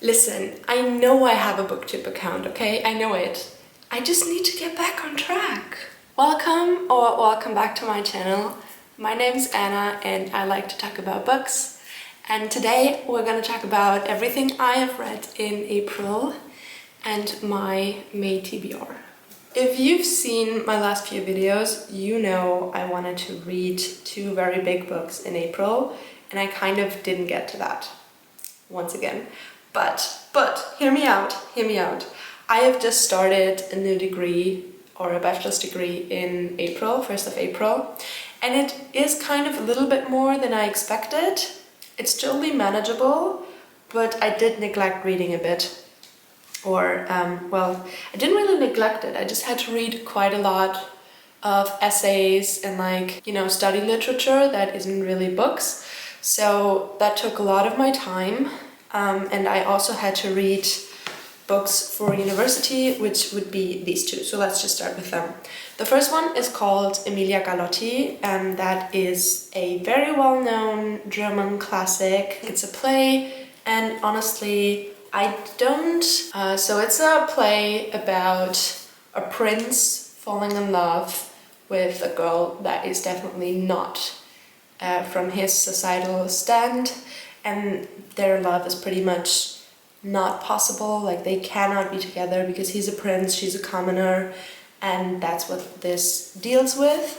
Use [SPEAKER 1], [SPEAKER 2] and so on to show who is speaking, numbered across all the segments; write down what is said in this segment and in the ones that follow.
[SPEAKER 1] Listen, I know I have a booktube account, okay? I know it. I just need to get back on track. Welcome back to my channel. My name's Anna and I like to talk about books. And today we're gonna talk about everything I have read in April and my May TBR. If you've seen my last few videos, you know I wanted to read 2 very big books in April and I kind of didn't get to that once again. But hear me out. I have just started a new degree or a bachelor's degree in April, 1st of April, and it is kind of a little bit more than I expected. It's totally manageable, but I did neglect reading a bit. I didn't really neglect it. I just had to read quite a lot of essays and study literature that isn't really books. So that took a lot of my time. And I also had to read books for university, which would be these 2. So let's just start with them. The first one is called Emilia Galotti, and that is a very well-known German classic. It's a play, and honestly, I don't... So it's a play about a prince falling in love with a girl that is definitely not from his societal stand, and their love is pretty much not possible. Like, they cannot be together because he's a prince, she's a commoner, and that's what this deals with.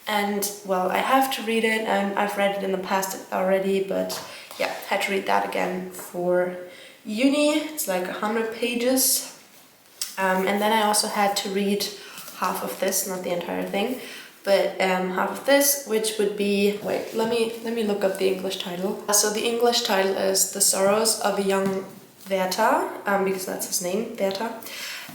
[SPEAKER 1] And well, I have to read it, and I've read it in the past already, but yeah, had to read that again for uni. It's like 100 pages. And then I also had to read half of this, not the entire thing, but half of this, which would be, wait, let me look up the English title. So the English title is The Sorrows of a Young Werther, because that's his name, Werther.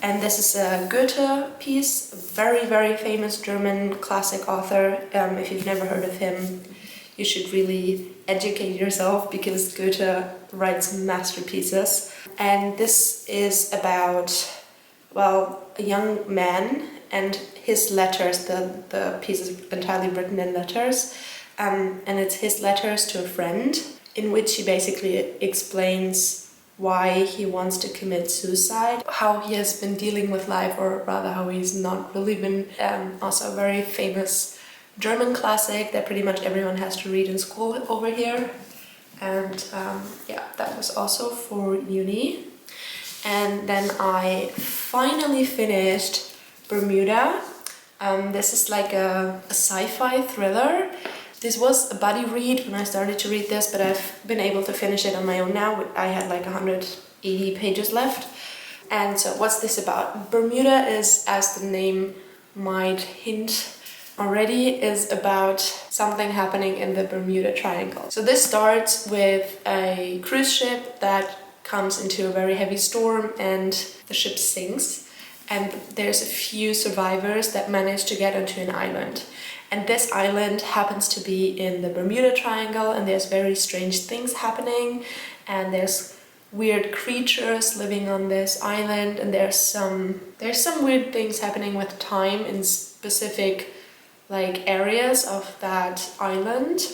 [SPEAKER 1] And this is a Goethe piece, very, very famous German classic author. If you've never heard of him, you should really educate yourself because Goethe writes masterpieces. And this is about, well, a young man and his letters. The piece is entirely written in letters, and it's his letters to a friend, in which he basically explains why he wants to commit suicide, how he has been dealing with life, or rather how he's not really been. Also a very famous German classic that pretty much everyone has to read in school over here. And yeah, that was also for uni. And then I finally finished Bermuda. This is like a sci-fi thriller. This was a buddy read when I started to read this, but I've been able to finish it on my own now. I had like 180 pages left. And so what's this about? Bermuda is, as the name might hint already, is about something happening in the Bermuda Triangle. So this starts with a cruise ship that comes into a very heavy storm and the ship sinks. And there's a few survivors that manage to get onto an island. And this island happens to be in the Bermuda Triangle, and there's very strange things happening, and there's weird creatures living on this island, and there's some weird things happening with time in specific areas of that island.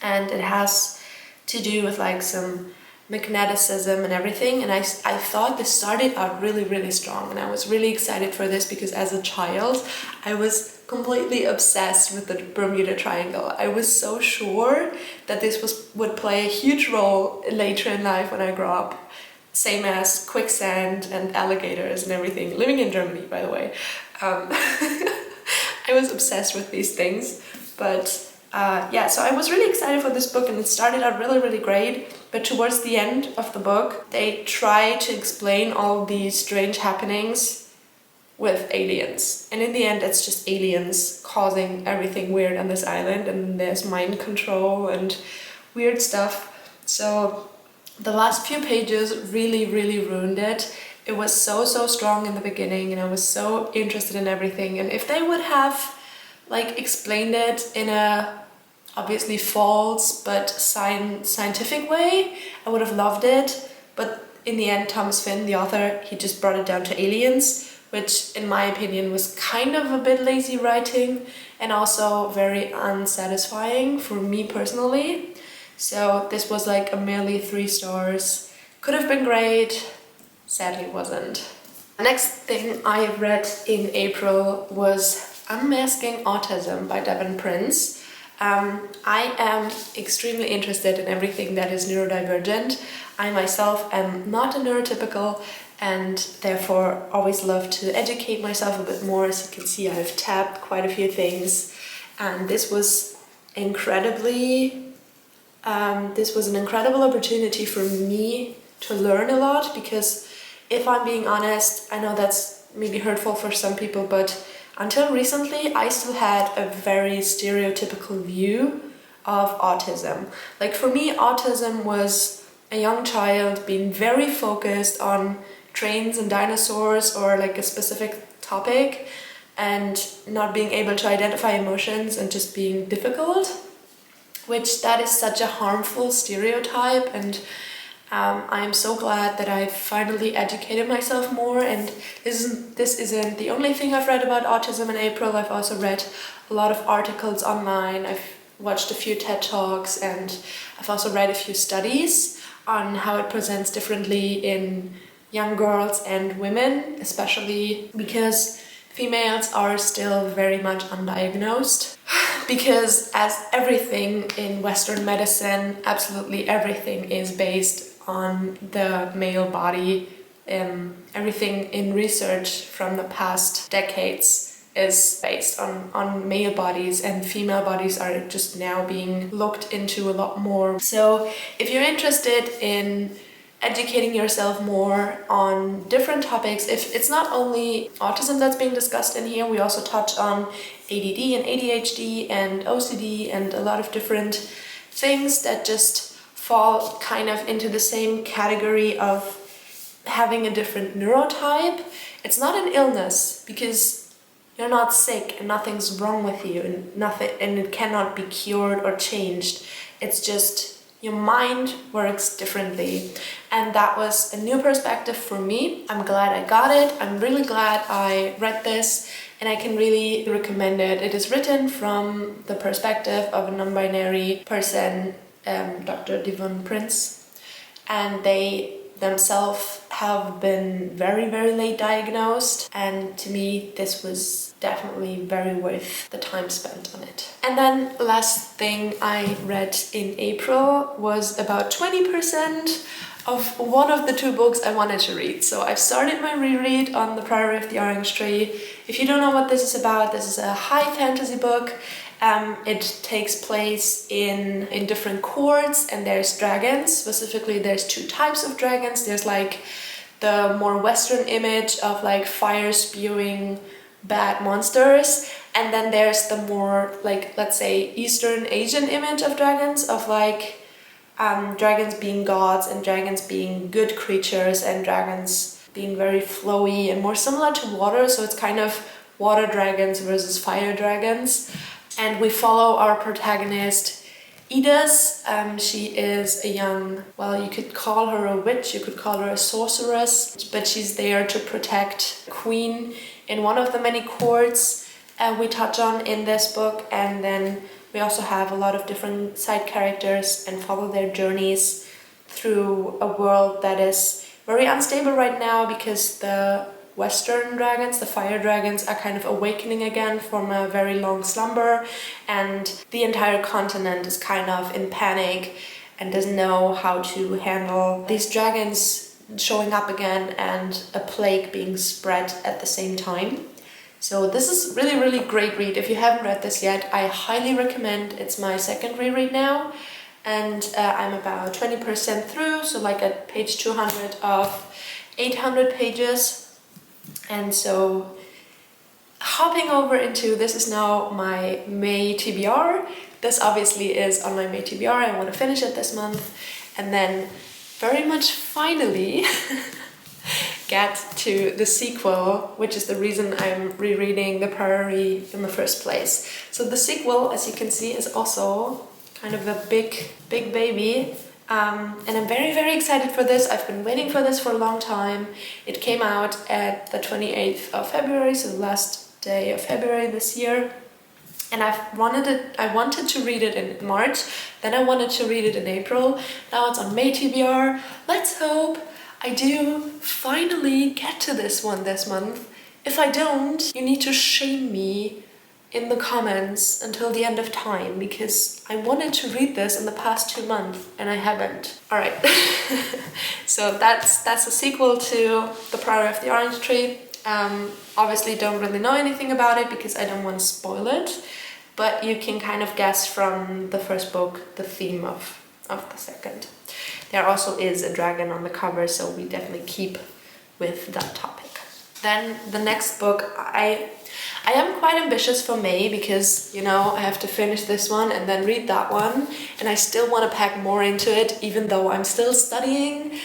[SPEAKER 1] And it has to do with some magneticism and everything, and I thought this started out really, really strong, and I was really excited for this because as a child I was completely obsessed with the Bermuda Triangle. I was so sure that this would play a huge role later in life when I grow up, same as quicksand and alligators and everything, living in Germany, by the way. I was obsessed with these things, but yeah, so I was really excited for this book, and it started out really, really great, but towards the end of the book, they try to explain all these strange happenings with aliens. And in the end, it's just aliens causing everything weird on this island, and there's mind control and weird stuff. So the last few pages really, really ruined it. It was so strong in the beginning, and I was so interested in everything. And if they would have explained it in a obviously false but scientific way, I would have loved it. But in the end, Thomas Finn, the author, he just brought it down to aliens, which in my opinion was kind of a bit lazy writing and also very unsatisfying for me personally. So this was a merely 3 stars, Could have been great, sadly wasn't. The next thing I read in April was Unmasking Autism by Devin Prince. I am extremely interested in everything that is neurodivergent. I myself am not a neurotypical and therefore always love to educate myself a bit more. As you can see, I've tabbed quite a few things, and this was an incredible opportunity for me to learn a lot, because if I'm being honest, I know that's maybe hurtful for some people, but until recently I still had a very stereotypical view of autism. Like for me, autism was a young child being very focused on trains and dinosaurs or like a specific topic and not being able to identify emotions and just being difficult, which that is such a harmful stereotype. And I'm so glad that I finally educated myself more, and this isn't the only thing I've read about autism in April. I've also read a lot of articles online, I've watched a few TED Talks, and I've also read a few studies on how it presents differently in young girls and women, especially because females are still very much undiagnosed. Because as everything in Western medicine, absolutely everything is based on the male body. Everything in research from the past decades is based on male bodies, and female bodies are just now being looked into a lot more. So if you're interested in educating yourself more on different topics, if it's not only autism that's being discussed in here, we also touch on ADD and ADHD and OCD and a lot of different things that just fall kind of into the same category of having a different neurotype. It's not an illness, because you're not sick and nothing's wrong with you, and it cannot be cured or changed. It's just your mind works differently, and that was a new perspective for me. I'm glad I got it. I'm really glad I read this, and I can really recommend it. It is written from the perspective of a non-binary person, Dr. Devin Prince, and they themselves have been very, very late diagnosed, and to me this was definitely very worth the time spent on it. And then last thing I read in April was about 20% of one of the two books I wanted to read. So I've started my reread on The Priory of the Orange Tree. If you don't know what this is about, this is a high fantasy book. It takes place in different courts, and there's dragons. Specifically, there's two types of dragons. There's like the more Western image of like fire spewing bad monsters, and then there's the more like, let's say, Eastern Asian image of dragons, of like dragons being gods and dragons being good creatures and dragons being very flowy and more similar to water. So it's kind of water dragons versus fire dragons. And we follow our protagonist, Edith. She is a young, well, you could call her a witch, you could call her a sorceress, but she's there to protect the queen in one of the many courts we touch on in this book. And then we also have a lot of different side characters and follow their journeys through a world that is very unstable right now, because the Western dragons, the fire dragons, are kind of awakening again from a very long slumber, and the entire continent is kind of in panic and doesn't know how to handle these dragons showing up again and a plague being spread at the same time. So this is really, really great read. If you haven't read this yet, I highly recommend. It's my second reread now, and I'm about 20% through, so like at page 200 of 800 pages. And so hopping over into, this is now my May TBR. This obviously is on my May TBR. I want to finish it this month, and then very much finally get to the sequel, which is the reason I'm rereading The Priory in the first place. So the sequel, as you can see, is also kind of a big baby. And I'm very, very excited for this. I've been waiting for this for a long time. It came out at the 28th of February, so the last day of February this year. And I wanted to read it in March, then I wanted to read it in April, now it's on May TBR. Let's hope I do finally get to this one this month. If I don't, you need to shame me in the comments until the end of time, because I wanted to read this in the past 2 months and I haven't. Alright, so that's a sequel to The Priory of the Orange Tree. Obviously don't really know anything about it because I don't want to spoil it, but you can kind of guess from the first book the theme of the second. There also is a dragon on the cover, so we definitely keep with that topic. Then the next book, I am quite ambitious for May because, you know, I have to finish this one and then read that one, and I still want to pack more into it, even though I'm still studying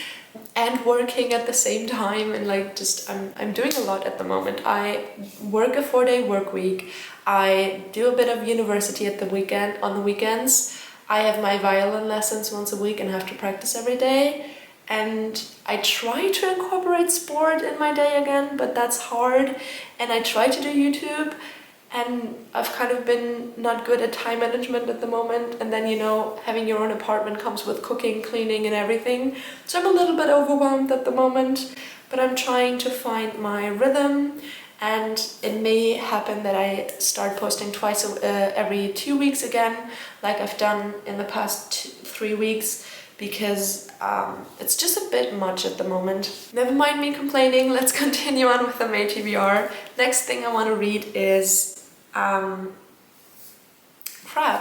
[SPEAKER 1] and working at the same time, and like just I'm doing a lot at the moment. I work a 4-day work week. I do a bit of university at the weekend, on the weekends. I have my violin lessons once a week and have to practice every day. And I try to incorporate sport in my day again, but that's hard. And I try to do YouTube, and I've kind of been not good at time management at the moment. And then, you know, having your own apartment comes with cooking, cleaning and everything. So I'm a little bit overwhelmed at the moment, but I'm trying to find my rhythm. And it may happen that I start posting twice every 2 weeks again, like I've done in the past 3 weeks, because it's just a bit much at the moment. Never mind me complaining, let's continue on with the May TBR. Next thing I want to read is crap,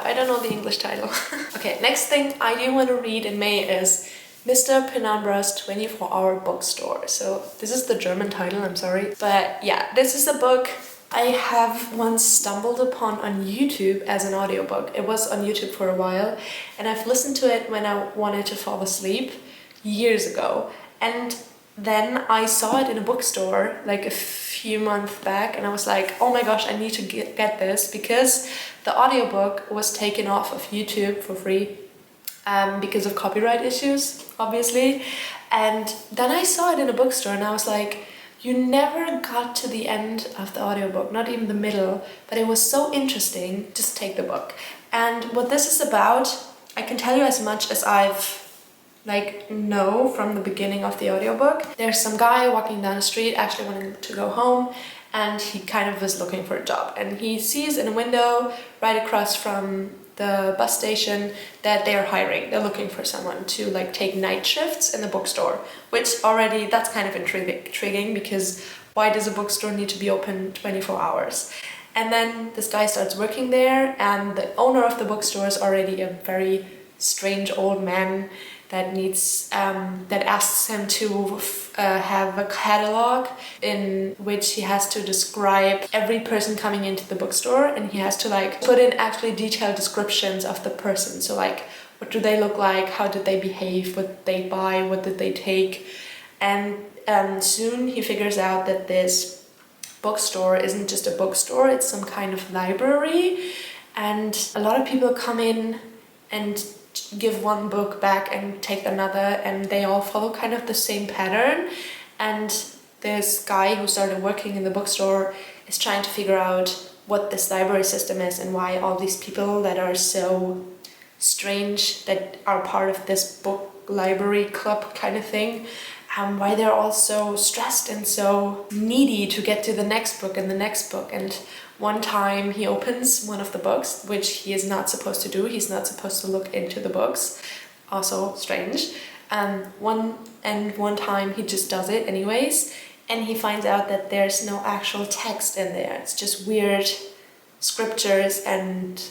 [SPEAKER 1] I don't know the English title. Okay, next thing I do want to read in May is Mr. Penumbra's 24-Hour Bookstore. So this is the German title, I'm sorry. But yeah, this is a book I have once stumbled upon on YouTube as an audiobook. It was on YouTube for a while, and I've listened to it when I wanted to fall asleep years ago. And then I saw it in a bookstore like a few months back, and I was like, oh my gosh, I need to get this, because the audiobook was taken off of YouTube for free because of copyright issues, obviously. And then I saw it in a bookstore and I was like, you never got to the end of the audiobook, not even the middle, but it was so interesting, just take the book. And what this is about, I can tell you as much as I've know from the beginning of the audiobook. There's some guy walking down the street, actually wanting to go home, and he kind of was looking for a job. And he sees in a window right across from the bus station that they're hiring. They're looking for someone to like take night shifts in the bookstore, which already, that's kind of intriguing, because why does a bookstore need to be open 24 hours? And then this guy starts working there, and the owner of the bookstore is already a very strange old man that needs that asks him to have a catalog in which he has to describe every person coming into the bookstore, and he has to like put in actually detailed descriptions of the person. So like, what do they look like, how did they behave, what did they buy, what did they take. And soon he figures out that this bookstore isn't just a bookstore, it's some kind of library, and a lot of people come in and give one book back and take another, and they all follow kind of the same pattern. And this guy who started working in the bookstore is trying to figure out what this library system is and why all these people that are so strange, that are part of this book library club kind of thing, why they're all so stressed and so needy to get to the next book and the next book. And one time he opens one of the books, which he is not supposed to do. He's not supposed to look into the books. Also strange. One time he just does it anyways, and he finds out that there's no actual text in there. It's just weird scriptures and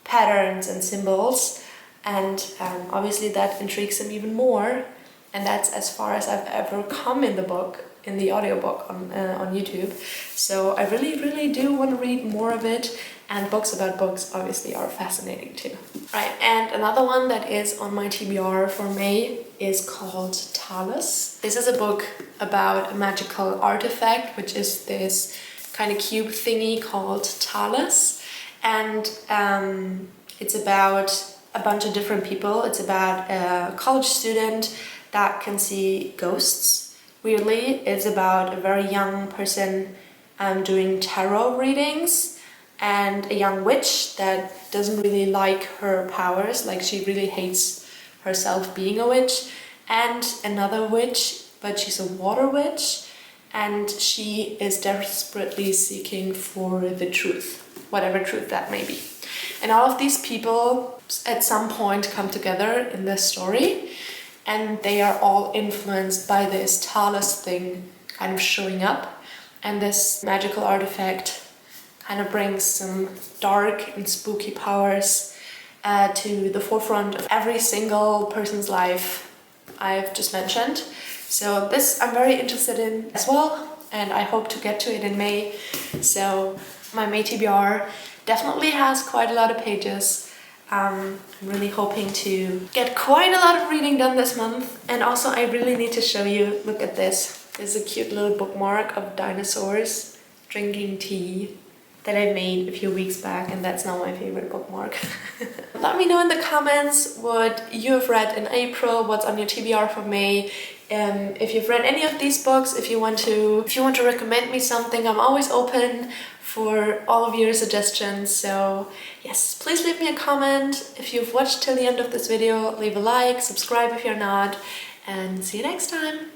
[SPEAKER 1] patterns and symbols. And obviously that intrigues him even more. And that's as far as I've ever come in the book, in the audiobook on YouTube. So I really do want to read more of it, and books about books obviously are fascinating too. Right, and another one that is on my TBR for May is called Talus. This is a book about a magical artifact, which is this kind of cube thingy called Talus. And it's about a bunch of different people. It's about a college student that can see ghosts. Weirdly, it's about a very young person doing tarot readings. and a young witch that doesn't really like her powers, like she really hates herself being a witch, and another witch, but she's a water witch, and she is desperately seeking for the truth, whatever truth that may be. And all of these people at some point come together in this story, and they are all influenced by this talus thing kind of showing up, and this magical artifact kind of brings some dark and spooky powers to the forefront of every single person's life I've just mentioned. So this I'm very interested in as well, and I hope to get to it in May. So my May TBR definitely has quite a lot of pages. I'm really hoping to get quite a lot of reading done this month. And also I really need to show you, look at this. This is a cute little bookmark of dinosaurs drinking tea that I made a few weeks back, and that's now my favorite bookmark. Let me know in the comments what you have read in April, what's on your TBR for May. If you've read any of these books, if you want to recommend me something, I'm always open for all of your suggestions. So yes, please leave me a comment. If you've watched till the end of this video, leave a like, subscribe if you're not, and see you next time.